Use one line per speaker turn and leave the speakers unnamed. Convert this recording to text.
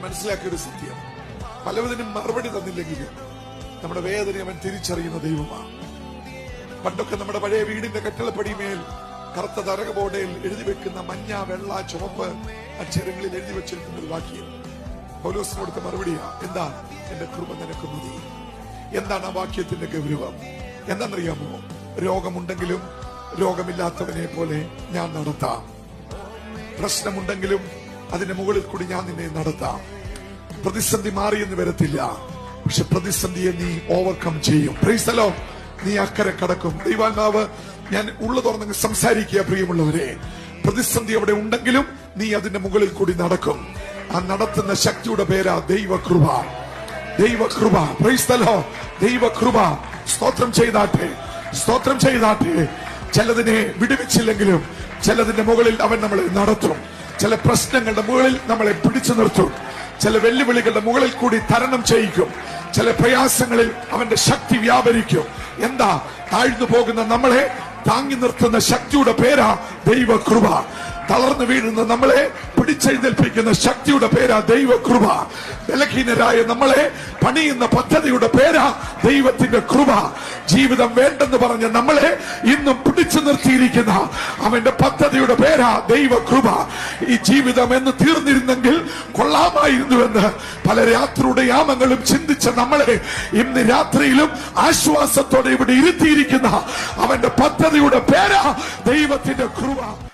മനസ്സിലാക്കിയ ഒരു സത്യം, പലവിധനും മറുപടി തന്നില്ലെങ്കിലും നമ്മുടെ വേദന അവൻ തിരിച്ചറിയുന്ന ദൈവമാണ്. പണ്ടൊക്കെ നമ്മുടെ പഴയ വീടിന്റെ കട്ടിളപ്പടിമേൽ കറുത്ത തരക ബോർഡിൽ എഴുതി വെക്കുന്ന മഞ്ഞ, വെള്ള, ചുവപ്പ് അക്ഷരങ്ങളിൽ എഴുതി വെച്ചിരിക്കുന്ന ഒരു വാക്യം പൗലോസിന് കൊടുത്ത മറുപടിയാ. എന്താ? എന്റെ കൃപ നിനക്ക് മതി. എന്താണ് ആ വാക്യത്തിന്റെ ഗൗരവം? എന്താണെന്നറിയാമോ? രോഗമുണ്ടെങ്കിലും രോഗമില്ലാത്തവനെ പോലെ ഞാൻ നടത്താം. പ്രശ്നമുണ്ടെങ്കിലും അതിന്റെ മുകളിൽ കൂടി ഞാൻ നിന്നെ നടത്താം. പ്രതിസന്ധി മാറിയെന്ന് വരത്തില്ല, പക്ഷെ പ്രതിസന്ധിയെ നീ ഓവർകം ചെയ്യും. Praise the Lord. നീ അക്കരെ കടക്കും. ദൈവാത്മാവ് ഞാൻ ഉള്ളു തുറന്ന് സംസാരിക്കുക. പ്രിയമുള്ളവരെ, പ്രതിസന്ധി അവിടെ ഉണ്ടെങ്കിലും നീ അതിന്റെ മുകളിൽ കൂടി നടക്കും. ആ നടത്തുന്ന ശക്തിയുടെ പേരാ ദൈവകൃപ. ദൈവകൃപ. Praise the Lord. ദൈവകൃപ. സ്തോത്രം ചെയ്താട്ടെ, സ്തോത്രം ചെയ്താട്ടെ. ചിലതിനെ വിടുവിച്ചില്ലെങ്കിലും ചിലതിന്റെ മുകളിൽ അവൻ നമ്മളെ നടത്തും. ചില പ്രശ്നങ്ങളുടെ മുകളിൽ നമ്മളെ പിടിച്ചു നിർത്തും. ചില വെല്ലുവിളികളുടെ മുകളിൽ കൂടി തരണം ചെയ്യിക്കും. ചില പ്രയാസങ്ങളിൽ അവന്റെ ശക്തി വ്യാപരിക്കും. എന്താ? താഴ്ന്നു പോകുന്ന നമ്മളെ താങ്ങി നിർത്തുന്ന ശക്തിയുടെ പേരാ ദൈവകൃപ. തളർന്നു വീഴുന്ന നമ്മളെ പിടിച്ചെഴുന്നേൽപ്പിക്കുന്ന ശക്തിയുടെ പേരാ ദൈവകൃപ. ബലഹീനരായ നമ്മളെ പണിയുന്ന പദ്ധതിയുടെ പേരാ ദൈവത്തിന്റെ കൃപ. ജീവിതം വേണ്ടെന്ന് പറഞ്ഞ നമ്മളെ ഇന്നും പിടിച്ചു നിർത്തിയിരിക്കുന്ന അവന്റെ പദ്ധതിയുടെ പേരാ ദൈവകൃപ. ഈ ജീവിതം എന്ന് തീർന്നിരുന്നെങ്കിൽ കൊള്ളാമായിരുന്നുവെന്ന് പല രാത്രിയുടെ യാമങ്ങളും ചിന്തിച്ച നമ്മളെ ഇന്ന് രാത്രിയിലും ആശ്വാസത്തോടെ ഇവിടെ ഇരുത്തിയിരിക്കുന്ന അവന്റെ പദ്ധതിയുടെ പേരാ ദൈവത്തിന്റെ കൃപ.